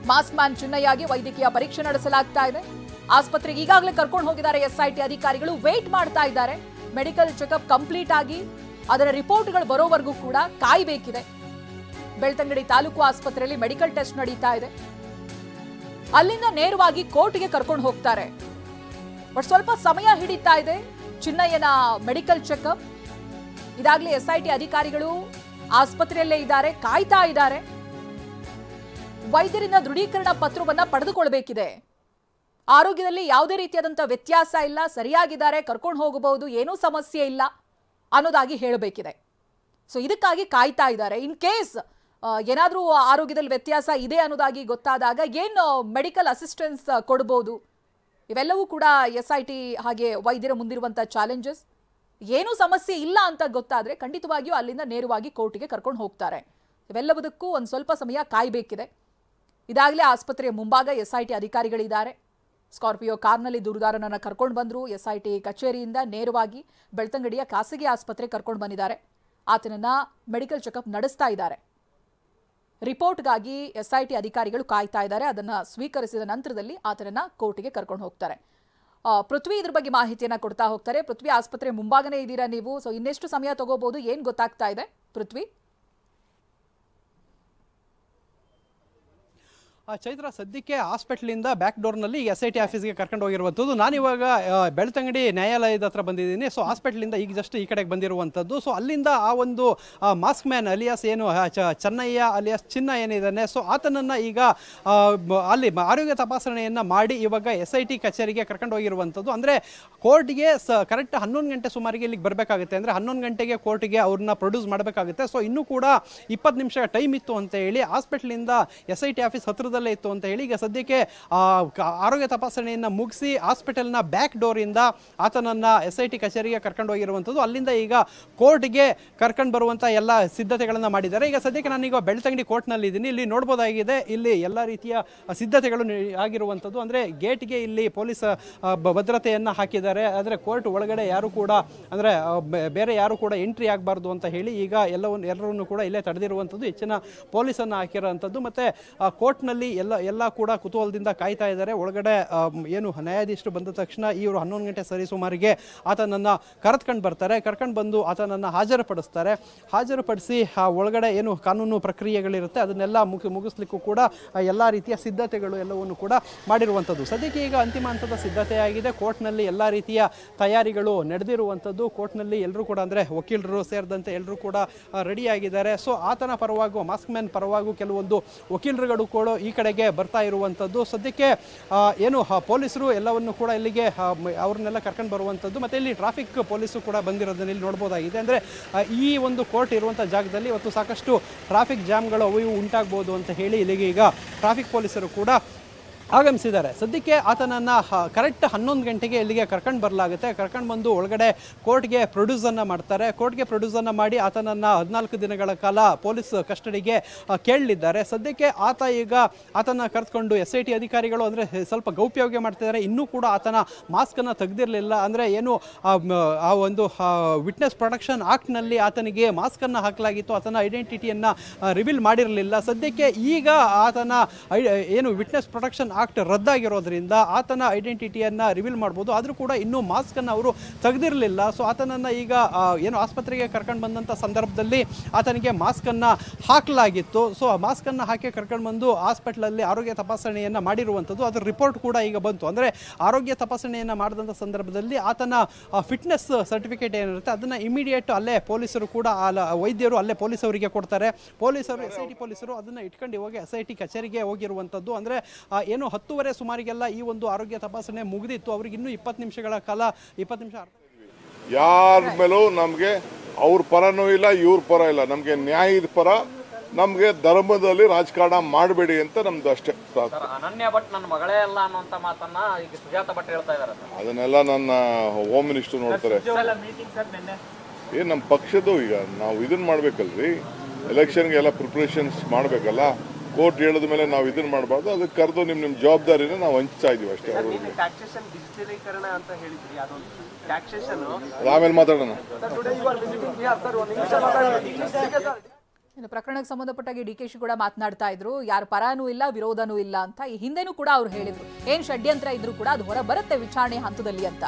Mask man ಚಿನ್ನಯ್ಯಗೆ ವೈದ್ಯಕೀಯ ಪರೀಕ್ಷೆ ನಡೆಸಲಾಗ್ತಾ ಇದೆ. ಆಸ್ಪತ್ರೆಗೆ ಈಗಾಗಲೇ ಕರ್ಕೊಂಡು ಹೋಗಿದ್ದಾರೆ ಎಸ್ಐಟಿ ಅಧಿಕಾರಿಗಳು. ವೇಟ್ ಮಾಡ್ತಾ ಇದ್ದಾರೆ. ಮೆಡಿಕಲ್ ಚೆಕಪ್ ಕಂಪ್ಲೀಟ್ ಆಗಿ ಅದರ ರಿಪೋರ್ಟ್ಗಳು ಬರೋವರೆಗೂ ಕೂಡ ಕಾಯಬೇಕಿದೆ. ಬೆಳ್ತಂಗಡಿ ತಾಲೂಕು ಆಸ್ಪತ್ರೆಯಲ್ಲಿ ಮೆಡಿಕಲ್ ಟೆಸ್ಟ್ ನಡೀತಾ ಇದೆ. ಅಲ್ಲಿಂದ ನೇರವಾಗಿ ಕೋರ್ಟ್ಗೆ ಕರ್ಕೊಂಡು ಹೋಗ್ತಾರೆ. ಬಟ್ ಸ್ವಲ್ಪ ಸಮಯ ಹಿಡಿತಾ ಇದೆ ಚಿನ್ನಯ್ಯನ ಮೆಡಿಕಲ್ ಚೆಕಪ್. ಇದಾಗಲೇ ಎಸ್ಐಟಿ ಅಧಿಕಾರಿಗಳು ಆಸ್ಪತ್ರೆಯಲ್ಲೇ ಇದ್ದಾರೆ, ಕಾಯ್ತಾ ಇದ್ದಾರೆ. ವೈದ್ಯರಿಂದ ದೃಢೀಕರಣ ಪತ್ರವನ್ನ ಪಡೆದುಕೊಳ್ಳಬೇಕಿದೆ. ಆರೋಗ್ಯದಲ್ಲಿ ಯಾವುದೇ ರೀತಿಯಾದಂತಹ ವ್ಯತ್ಯಾಸ ಇಲ್ಲ, ಸರಿಯಾಗಿದ್ದಾರೆ, ಕರ್ಕೊಂಡು ಹೋಗಬಹುದು, ಏನೂ ಸಮಸ್ಯೆ ಇಲ್ಲ ಅನ್ನೋದಾಗಿ ಹೇಳಬೇಕಿದೆ. ಸೊ ಇದಕ್ಕಾಗಿ ಕಾಯ್ತಾ ಇದ್ದಾರೆ. ಇನ್ ಕೇಸ್ ಏನಾದರೂ ಆರೋಗ್ಯದಲ್ಲಿ ವ್ಯತ್ಯಾಸ ಇದೆ ಅನ್ನೋದಾಗಿ ಗೊತ್ತಾದಾಗ ಏನು ಮೆಡಿಕಲ್ ಅಸಿಸ್ಟೆನ್ಸ್ ಕೊಡಬಹುದು, ಇವೆಲ್ಲವೂ ಕೂಡ ಎಸ್ಐಟಿ ಹಾಗೆ ವೈದ್ಯರ ಮುಂದಿರುವಂತಹ ಚಾಲೆಂಜಸ್. ಏನೂ ಸಮಸ್ಯೆ ಇಲ್ಲ ಅಂತ ಗೊತ್ತಾದ್ರೆ ಖಂಡಿತವಾಗಿಯೂ ಅಲ್ಲಿಂದ ನೇರವಾಗಿ ಕೋರ್ಟಿಗೆ ಕರ್ಕೊಂಡು ಹೋಗ್ತಾರೆ. ಇವೆಲ್ಲದಕ್ಕೂ ಒಂದು ಸ್ವಲ್ಪ ಸಮಯ ಕಾಯಬೇಕಿದೆ. ಇದಾಗಲೇ ಆಸ್ಪತ್ರೆಯ ಮುಂಭಾಗ ಎಸ್ಐಟಿ ಅಧಿಕಾರಿಗಳಿದ್ದಾರೆ. ಸ್ಕಾರ್ಪಿಯೋ ಕಾರ್ನಲ್ಲಿ ದೂರುದಾರನನ್ನು ಕರ್ಕೊಂಡು ಬಂದರು. ಎಸ್ಐಟಿ ಕಚೇರಿಯಿಂದ ನೇರವಾಗಿ ಬೆಳ್ತಂಗಡಿಯ ಖಾಸಗಿ ಆಸ್ಪತ್ರೆಗೆ ಕರ್ಕೊಂಡು ಬಂದಿದ್ದಾರೆ. ಆತನನ್ನ ಮೆಡಿಕಲ್ ಚೆಕಪ್ ನಡೆಸ್ತಾ ಇದ್ದಾರೆ. ರಿಪೋರ್ಟ್ಗಾಗಿ ಎಸ್ಐಟಿ ಅಧಿಕಾರಿಗಳು ಕಾಯ್ತಾ ಇದ್ದಾರೆ. ಅದನ್ನು ಸ್ವೀಕರಿಸಿದ ನಂತರದಲ್ಲಿ ಆತನನ್ನ ಕೋರ್ಟಿಗೆ ಕರ್ಕೊಂಡು ಹೋಗ್ತಾರೆ. ಪೃಥ್ವಿ ಇದ್ರ ಬಗ್ಗೆ ಮಾಹಿತಿಯನ್ನ ಕೊಡ್ತಾ ಹೋಗ್ತಾರೆ. ಪೃಥ್ವಿ, ಆಸ್ಪತ್ರೆ ಮುಂಭಾಗನೇ ಇದ್ದೀರಾ ನೀವು. ಸೊ ಇನ್ನೆಷ್ಟು ಸಮಯ ತಗೋಬಹುದು, ಏನ್ ಗೊತ್ತಾಗ್ತಾ ಇದೆ ಪೃಥ್ವಿ? ಚೈತ್ರ, ಸದ್ಯಕ್ಕೆ ಹಾಸ್ಪಿಟಲಿಂದ ಬ್ಯಾಕ್ ಡೋರ್ನಲ್ಲಿ ಎಸ್ಐಟಿ ಆಫೀಸ್ಗೆ ಕರ್ಕೊಂಡು ಹೋಗಿರುವಂಥದ್ದು. ನಾನಿವಾಗ ಬೆಳ್ತಂಗಡಿ ನ್ಯಾಯಾಲಯದ ಹತ್ರ ಬಂದಿದ್ದೀನಿ. ಸೊ ಹಾಸ್ಪಿಟಲಿಂದ ಈಗ ಜಸ್ಟ್ ಈ ಕಡೆಗೆ ಬಂದಿರುವಂಥದ್ದು. ಸೊ ಅಲ್ಲಿಂದ ಆ ಒಂದು ಮಾಸ್ಕ್ ಮ್ಯಾನ್ ಅಲಿಯಾಸ್ ಏನು ಚೆನ್ನಯ್ಯ ಅಲಿಯಾಸ್ ಚಿನ್ನ ಏನಿದ್ದಾನೆ, ಸೊ ಆತನನ್ನು ಈಗ ಅಲ್ಲಿ ಆರೋಗ್ಯ ತಪಾಸಣೆಯನ್ನು ಮಾಡಿ ಇವಾಗ ಎಸ್ಐಟಿ ಕಚೇರಿಗೆ ಕರ್ಕೊಂಡು ಹೋಗಿರುವಂಥದ್ದು. ಅಂದರೆ ಕೋರ್ಟ್ಗೆ ಕರೆಕ್ಟ್ 11 ಗಂಟೆ ಸುಮಾರಿಗೆ ಇಲ್ಲಿಗೆ ಬರಬೇಕಾಗುತ್ತೆ. ಅಂದರೆ 11 ಗಂಟೆಗೆ ಕೋರ್ಟ್ಗೆ ಅವ್ರನ್ನ ಪ್ರೊಡ್ಯೂಸ್ ಮಾಡಬೇಕಾಗುತ್ತೆ. ಸೊ ಇನ್ನೂ ಕೂಡ 20 ನಿಮಿಷ ಟೈಮ್ ಇತ್ತು ಅಂತ ಹೇಳಿ ಹಾಸ್ಪಿಟಲಿಂದ ಎಸ್ಐಟಿ ಆಫೀಸ್ ಹತ್ರದಲ್ಲೇ ಇತ್ತು ಅಂತ ಹೇಳಿ ಈಗ ಸದ್ಯಕ್ಕೆ ಆರೋಗ್ಯ ತಪಾಸಣೆಯನ್ನು ಮುಗಿಸಿ ಹಾಸ್ಪಿಟಲ್ನ ಬ್ಯಾಕ್ ಡೋರ್ ಇಂದ ಆತನನ್ನ ಎಸ್ಐಟಿ ಕಚೇರಿಗೆ ಕರ್ಕೊಂಡು ಹೋಗಿರುವಂಥದ್ದು. ಅಲ್ಲಿಂದ ಈಗ ಕೋರ್ಟ್ಗೆ ಕರ್ಕೊಂಡು ಬರುವಂತ ಎಲ್ಲ ಸಿದ್ಧತೆಗಳನ್ನ ಮಾಡಿದ್ದಾರೆ. ಈಗ ಸದ್ಯಕ್ಕೆ ನಾನೀಗ ಬೆಳ್ತಂಗಡಿ ಕೋರ್ಟ್ನಲ್ಲಿ ಇದ್ದೀನಿ. ಇಲ್ಲಿ ನೋಡ್ಬೋದಾಗಿದೆ, ಇಲ್ಲಿ ಎಲ್ಲ ರೀತಿಯ ಸಿದ್ಧತೆಗಳು ಆಗಿರುವಂಥದ್ದು. ಅಂದರೆ ಗೇಟ್ಗೆ ಇಲ್ಲಿ ಪೊಲೀಸ್ ಭದ್ರತೆಯನ್ನ ಹಾಕಿದ್ದಾರೆ. ಆದರೆ ಕೋರ್ಟ್ ಒಳಗಡೆ ಯಾರು ಕೂಡ ಅಂದರೆ ಬೇರೆ ಯಾರು ಕೂಡ ಎಂಟ್ರಿ ಆಗಬಾರ್ದು ಅಂತ ಹೇಳಿ ಈಗ ಎಲ್ಲರನ್ನು ಕೂಡ ಇಲ್ಲೇ ತಡೆದಿರುವಂಥದ್ದು. ಹೆಚ್ಚಿನ ಪೊಲೀಸನ್ನು ಹಾಕಿರುವಂಥದ್ದು. ಮತ್ತೆ ಕೋರ್ಟ್ನಲ್ಲಿ ಎಲ್ಲ ಕೂಡ ಕುತೂಹಲದಿಂದ ಕಾಯ್ತಾ ಇದ್ದಾರೆ. ಒಳಗಡೆ ಏನು ನ್ಯಾಯಾಧೀಶರು ಬಂದ ತಕ್ಷಣ ಇವರು 11 ಗಂಟೆ ಸರಿ ಸುಮಾರಿಗೆ ಆತನನ್ನ ಕರೆದುಕೊಂಡು ಬರ್ತಾರೆ. ಕರ್ಕೊಂಡು ಬಂದು ಆತನನ್ನ ಹಾಜರುಪಡಿಸ್ತಾರೆ. ಹಾಜರುಪಡಿಸಿ ಒಳಗಡೆ ಏನು ಕಾನೂನು ಪ್ರಕ್ರಿಯೆಗಳಿರುತ್ತೆ ಅದನ್ನೆಲ್ಲ ಮುಗಿಸ್ಲಿಕ್ಕೂ ಕೂಡ ಎಲ್ಲ ರೀತಿಯ ಸಿದ್ಧತೆಗಳು ಎಲ್ಲವನ್ನು ಕೂಡ ಮಾಡಿರುವಂಥದ್ದು. ಸದ್ಯಕ್ಕೆ ಈಗ ಅಂತಿಮ ಹಂತದ ಸಿದ್ಧತೆಯಾಗಿದೆ. ಕೋರ್ಟ್ನಲ್ಲಿ ಎಲ್ಲ ರೀತಿಯ ತಯಾರಿಗಳು ನಡೆದಿರುವಂಥದ್ದು. ಕೋರ್ಟ್ನಲ್ಲಿ ಎಲ್ಲರೂ ಕೂಡ ಅಂದರೆ ವಕೀಲರು ಸೇರಿದಂತೆ ಎಲ್ಲರೂ ಕೂಡ ರೆಡಿಯಾಗಿದ್ದಾರೆ. ಸೊ ಆತನ ಪರವಾಗೂ ಮಾಸ್ಕ್ ಮ್ಯಾನ್ ಪರವಾಗೂ ಕೆಲವೊಂದು ವಕೀಲರುಗಳು ಕೂಡ ಈ ಕಡೆಗೆ ಬರ್ತಾ ಇರುವಂಥದ್ದು. ಸದ್ಯಕ್ಕೆ ಏನು ಪೊಲೀಸರು ಎಲ್ಲವನ್ನು ಕೂಡ ಇಲ್ಲಿಗೆ ಅವ್ರನ್ನೆಲ್ಲ ಕರ್ಕೊಂಡು ಬರುವಂಥದ್ದು. ಮತ್ತು ಇಲ್ಲಿ ಟ್ರಾಫಿಕ್ ಪೊಲೀಸರು ಕೂಡ ಬಂದಿರೋದನ್ನ ಇಲ್ಲಿ ನೋಡ್ಬೋದಾಗಿದೆ. ಅಂದರೆ ಈ ಒಂದು ಕೋರ್ಟ್ ಇರುವಂಥ ಜಾಗದಲ್ಲಿ ಇವತ್ತು ಸಾಕಷ್ಟು ಟ್ರಾಫಿಕ್ ಜಾಮ್ಗಳು ಅವು ಇವು ಉಂಟಾಗ್ಬೋದು ಅಂತ ಹೇಳಿ ಇಲ್ಲಿಗೆ ಈಗ ಟ್ರಾಫಿಕ್ ಪೊಲೀಸರು ಕೂಡ ಆಗಮಿಸಿದ್ದಾರೆ. ಸದ್ಯಕ್ಕೆ ಆತನನ್ನು ಕರೆಕ್ಟ್ 11 ಗಂಟೆಗೆ ಇಲ್ಲಿಗೆ ಕರ್ಕೊಂಡು ಬರಲಾಗುತ್ತೆ. ಕರ್ಕೊಂಡು ಬಂದು ಒಳಗಡೆ ಕೋರ್ಟ್ಗೆ ಪ್ರೊಡ್ಯೂಸನ್ನು ಮಾಡ್ತಾರೆ. ಕೋರ್ಟ್ಗೆ ಪ್ರೊಡ್ಯೂಸನ್ನು ಮಾಡಿ ಆತನನ್ನು 14 ದಿನಗಳ ಕಾಲ ಪೊಲೀಸ್ ಕಸ್ಟಡಿಗೆ ಕೇಳಲಿದ್ದಾರೆ. ಸದ್ಯಕ್ಕೆ ಆತನ ಕರೆದುಕೊಂಡು ಎಸ್ಐಟಿ ಅಧಿಕಾರಿಗಳು ಅಂದರೆ ಸ್ವಲ್ಪ ಗೌಪ್ಯವಾಗಿ ಮಾಡ್ತಿದ್ದಾರೆ. ಇನ್ನೂ ಕೂಡ ಆತನ ಮಾಸ್ಕನ್ನು ತೆಗೆದಿರಲಿಲ್ಲ. ಅಂದರೆ ಏನು ಆ ಒಂದು ವಿಟ್ನೆಸ್ ಪ್ರೊಟೆಕ್ಷನ್ ಆಕ್ಟ್ನಲ್ಲಿ ಆತನಿಗೆ ಮಾಸ್ಕನ್ನು ಹಾಕಲಾಗಿತ್ತು. ಆತನ ಐಡೆಂಟಿಟಿಯನ್ನು ರಿವೀಲ್ ಮಾಡಿರಲಿಲ್ಲ. ಸದ್ಯಕ್ಕೆ ಈಗ ಆತನ ಏನು ವಿಟ್ನೆಸ್ ಪ್ರೊಟೆಕ್ಷನ್ ಆಕ್ಟ್ ರದ್ದಾಗಿರೋದ್ರಿಂದ ಆತನ ಐಡೆಂಟಿಟಿಯನ್ನು ರಿವೀಲ್ ಮಾಡ್ಬೋದು. ಆದರೂ ಕೂಡ ಇನ್ನೂ ಮಾಸ್ಕನ್ನು ಅವರು ತೆಗೆದಿರಲಿಲ್ಲ. ಸೊ ಆತನನ್ನು ಈಗ ಏನು ಆಸ್ಪತ್ರೆಗೆ ಕರ್ಕೊಂಡು ಬಂದಂಥ ಸಂದರ್ಭದಲ್ಲಿ ಆತನಿಗೆ ಮಾಸ್ಕನ್ನು ಹಾಕಲಾಗಿತ್ತು. ಸೊ ಆ ಮಾಸ್ಕನ್ನು ಹಾಕಿ ಕರ್ಕೊಂಡು ಬಂದು ಹಾಸ್ಪಿಟ್ಲಲ್ಲಿ ಆರೋಗ್ಯ ತಪಾಸಣೆಯನ್ನು ಮಾಡಿರುವಂಥದ್ದು. ಅದರ ರಿಪೋರ್ಟ್ ಕೂಡ ಈಗ ಬಂತು. ಅಂದರೆ ಆರೋಗ್ಯ ತಪಾಸಣೆಯನ್ನು ಮಾಡಿದಂಥ ಸಂದರ್ಭದಲ್ಲಿ ಆತನ ಫಿಟ್ನೆಸ್ ಸರ್ಟಿಫಿಕೇಟ್ ಏನಿರುತ್ತೆ ಅದನ್ನು ಇಮಿಡಿಯೇಟ್ ಅಲ್ಲೇ ಪೊಲೀಸರು ಕೂಡ ವೈದ್ಯರು ಅಲ್ಲೇ ಪೊಲೀಸವರಿಗೆ ಕೊಡ್ತಾರೆ. ಪೊಲೀಸರು ಎಸ್ಐಟಿ ಪೊಲೀಸರು ಅದನ್ನು ಇಟ್ಕೊಂಡು ಹೋಗಿ ಎಸ್ಐಟಿ ಕಚೇರಿಗೆ ಹೋಗಿರುವಂಥದ್ದು. ಅಂದರೆ ಏನು 10:30 ಸುಮಾರಿಗೆಲ್ಲ ಈ ಒಂದು ಆರೋಗ್ಯ ತಪಾಸಣೆ ಮುಗಿದಿತ್ತು. ಅವ್ರಿಗೆ ಇನ್ನೂ 20 ನಿಮಿಷಗಳ ಕಾಲ 20 ನಿಮಿಷ ಯಾರ ಮೇಲೂ ನಮಗೆ ಅವ್ರ ಪರನೂ ಇಲ್ಲ ಇವ್ರ ಪರ ಇಲ್ಲ. ನಮಗೆ ನ್ಯಾಯದ ಪರ, ನಮಗೆ ಧರ್ಮದಲ್ಲಿ ರಾಜಕಾರಣ ಮಾಡಬೇಡಿ ಅಂತ ನಮ್ದು ಅಷ್ಟೇ. ಅನನ್ಯ ಭಟ್ ನನ್ನ ಮಗಳೇ ಅಲ್ಲ ಅನ್ನುವಂತ ಮಾತನ್ನ ಈಗ ಸುಜಾತ ಭಟ್ ಹೇಳ್ತಾ ಇದ್ದಾರೆ. ಅದನ್ನೆಲ್ಲ ನನ್ನ ಹೋಮ್ ಮಿನಿಸ್ಟರ್ ನೋಡ್ತಾರೆ. ನಮ್ಮ ಪಕ್ಷದ್ದು ಈಗ ನಾವು ಇದನ್ನ ಮಾಡ್ಬೇಕಲ್ರಿ, ಎಲೆಕ್ಷನ್ಗೆ ಎಲ್ಲ ಪ್ರಿಪ್ರೇಷನ್ಸ್ ಮಾಡಬೇಕಲ್ಲ. ಕೋರ್ಟ್ ಹೇಳಿದ ಮೇಲೆ ನಾವು ಇದನ್ನ ಮಾಡಬಾರ್ದು. ಅದಕ್ಕೆ ಕರೆದು ನಿಮ್ಮ ಜವಾಬ್ದಾರಿನ ನಾವು ಹಂಚ್ತಾ ಇದೀವಿ ಅಷ್ಟೇ. ಆಮೇಲೆ ಮಾತಾಡೋಣ. ಇನ್ನು ಪ್ರಕರಣಕ್ಕೆ ಸಂಬಂಧಪಟ್ಟಾಗಿ ಡಿಕೆಶಿ ಕೂಡ ಮಾತನಾಡ್ತಾ ಇದ್ರು, ಯಾರು ಪರಾನೂ ಇಲ್ಲ ವಿರೋಧನೂ ಇಲ್ಲ ಅಂತ. ಈ ಹಿಂದೆನೂ ಕೂಡ ಅವ್ರು ಹೇಳಿದ್ರು, ಏನ್ ಷಡ್ಯಂತ್ರ ಇದ್ರೂ ಕೂಡ ಅದು ಹೊರ ಬರುತ್ತೆ ವಿಚಾರಣೆ ಹಂತದಲ್ಲಿ ಅಂತ.